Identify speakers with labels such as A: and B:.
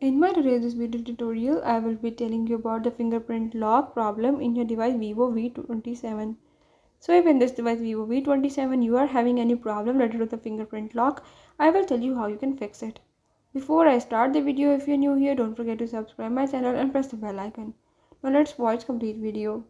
A: In my today's video tutorial, I will be telling you about the fingerprint lock problem in your device Vivo V27. So if in this device Vivo V27 you are having any problem related to the fingerprint lock, I will tell you how you can fix it. Before I start the video, if you're new here, don't forget to subscribe my channel and press the bell icon. Now let's watch complete video.